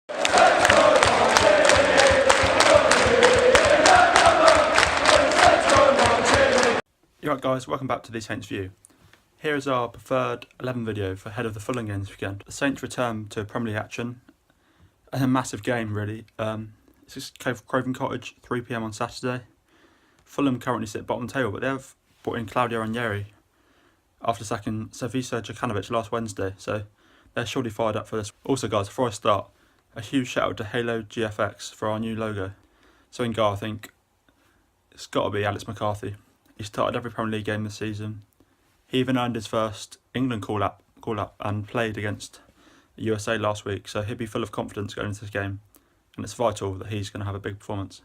Alright guys, welcome back to the Saints View. Here is our preferred 11 video for ahead of the Fulham game this weekend. The Saints return to Premier League action. A massive game really. It's just Craven Cottage, 3 PM on Saturday. Fulham currently sit bottom of the table, but they have brought in Claudio Ranieri after sacking Savisa Jokanovic last Wednesday, so they're surely fired up for this. Also guys, before I start, a huge shout out to Halo GFX for our new logo. So in goal, I think it's got to be Alex McCarthy. He started every Premier League game this season. He even earned his first England call-up and played against the USA last week, so he'll be full of confidence going into this game, and it's vital that he's going to have a big performance.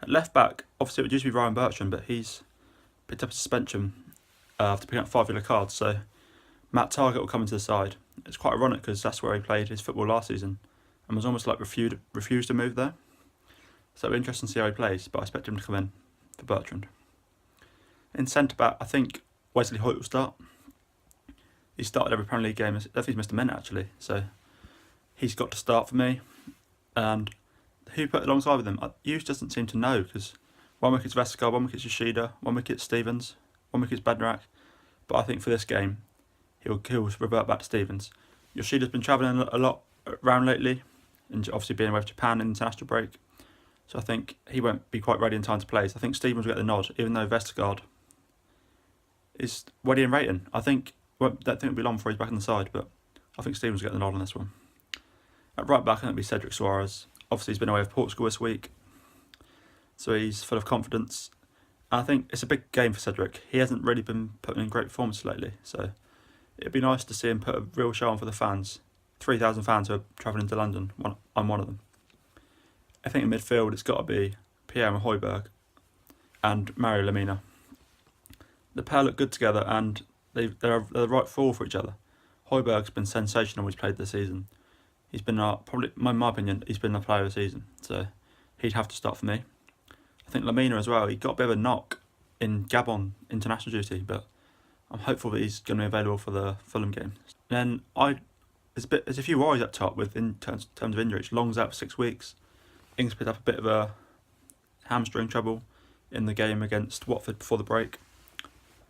At left back, obviously it would used to be Ryan Bertrand, but he's picked up a suspension after picking up 5 yellow cards, so Matt Targett will come into the side. It's quite ironic because that's where he played his football last season and was almost like refused to move there. So it'll be interesting to see how he plays, but I expect him to come in for Bertrand. In centre-back, I think Wesley Hoyt will start. He started every Premier League game. I think he's missed a minute actually, so he's got to start for me. And who put alongside with him? Hughes doesn't seem to know, because one week it's Vestergaard, one week it's Yoshida, one week it's Stevens, one week it's Bednarak. But I think for this game, he'll revert back to Stevens. Yoshida's been travelling a lot around lately, and obviously being away with Japan in the international break. So I think he won't be quite ready in time to play. So I think Stevens will get the nod, even though Vestergaard is ready and rating. I don't think it'll be long before he's back on the side, but I think Stevens will get the nod on this one. At right back, I think it'll be Cedric Soares. Obviously, he's been away with Portugal this week, so he's full of confidence. And I think it's a big game for Cedric. He hasn't really been putting in great performances lately, so it'd be nice to see him put a real show on for the fans. 3,000 fans who are travelling to London. I'm one of them. I think in midfield, it's got to be Pierre and Hojbjerg and Mario Lemina. The pair look good together, and they're the right four for each other. Hojbjerg's been sensational when he's played this season. He's been probably, in my opinion, he's been the player of the season, so he'd have to start for me. I think Lemina as well. He got a bit of a knock in Gabon international duty, but I'm hopeful that he's going to be available for the Fulham game. Then there's a few worries up top in terms of injuries. Long's out for 6 weeks. Ings picked up a bit of a hamstring trouble in the game against Watford before the break.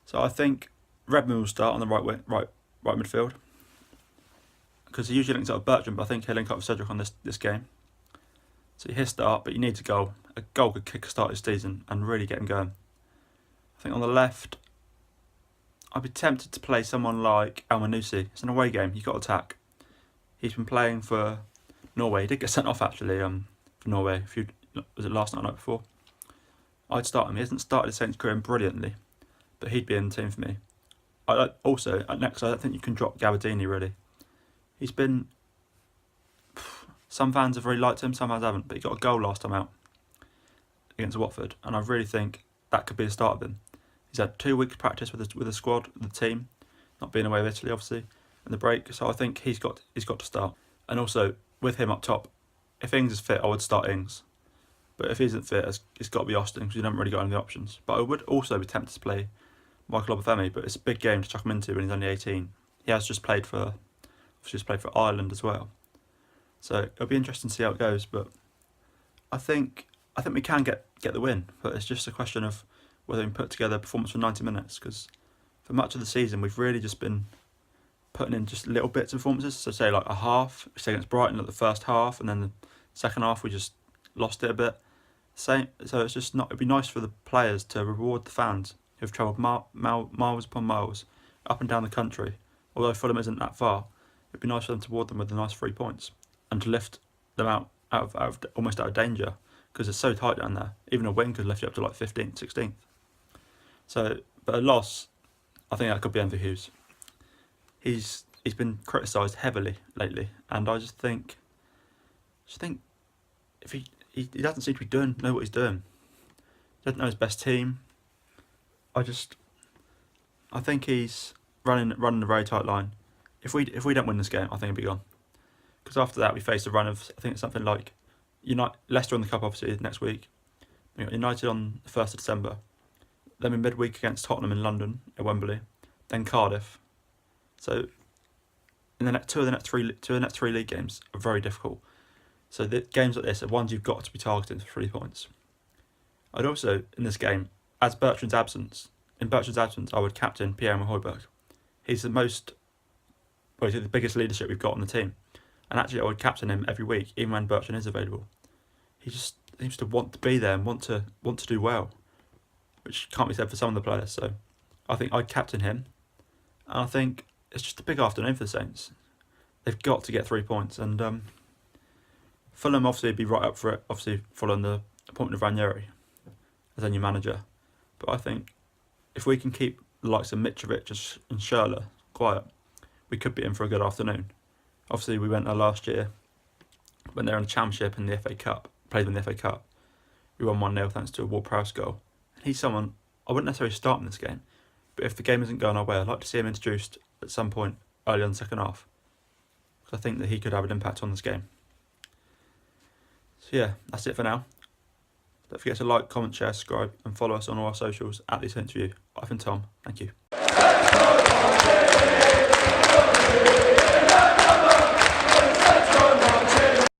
So I think Redmond will start on the right midfield, because he usually links up with Bertrand, but I think he'll link up with Cedric on this game. So he'll start, but he needs a goal. A goal could kick-start his season and really get him going. I think on the left, I'd be tempted to play someone like El Manusi. It's an away game, you've got to attack. He's been playing for Norway. He did get sent off actually for Norway. Was it last night or night before? I'd start him. He hasn't started his Saints career brilliantly, but he'd be in the team for me. Also, at next, I don't think you can drop Gabardini really. He's been... Some fans have really liked him, some fans haven't, but he got a goal last time out against Watford, and I really think that could be the start of him. He's had 2 weeks practice with the squad, with the team, not being away with Italy obviously, in the break, so I think he's got to start. And also, with him up top, if Ings is fit, I would start Ings. But if he isn't fit, it's got to be Austin, because you haven't really got any options. But I would also be tempted to play Michael Obafemi, but it's a big game to chuck him into when he's only 18. He has just played for Ireland as well. So it'll be interesting to see how it goes, but I think we can get the win, but it's just a question of whether we can put together a performance for 90 minutes, because for much of the season we've really just been putting in just little bits of performances. So say like a half, say against Brighton at the first half, and then the second half we just lost it a bit. So it's just not. It'd be nice for the players to reward the fans who've travelled miles upon miles up and down the country. Although Fulham isn't that far, it'd be nice for them to reward them with a nice 3 points and to lift them out of almost out of danger, because it's so tight down there. Even a win could lift you up to like 15th, 16th. So, but a loss, I think that could be Enver Hughes. He's been criticised heavily lately, and I just think if he doesn't seem to know what he's doing. He doesn't know his best team. I think he's running a very tight line. If we don't win this game, I think he'll be gone. Because after that we face a run of, I think it's something like Leicester in the Cup obviously next week. We got United on the 1st of December. Then we midweek against Tottenham in London at Wembley. Then Cardiff. So in the next three league games are very difficult. So the games like this are ones you've got to be targeting for 3 points. I'd also, in this game, in Bertrand's absence, I would captain Pierre Hojbjerg. He's the biggest leadership we've got on the team. And actually, I would captain him every week, even when Bertrand is available. He just seems to want to be there and want to do well, which can't be said for some of the players. So I think I'd captain him. And I think it's just a big afternoon for the Saints. They've got to get 3 points. And Fulham obviously would be right up for it, obviously following the appointment of Ranieri as their new manager. But I think if we can keep the likes of Mitrovic and Schürrle quiet, we could be in for a good afternoon. Obviously, we went there last year when they were in the Championship and the FA Cup, played in the FA Cup. We won 1-0 thanks to a Ward-Prowse goal. He's someone I wouldn't necessarily start in this game, but if the game isn't going our way, I'd like to see him introduced at some point early on the second half, because I think that he could have an impact on this game. So yeah, that's it for now. Don't forget to like, comment, share, subscribe, and follow us on all our socials at The Saints View. I've been Tom. Thank you.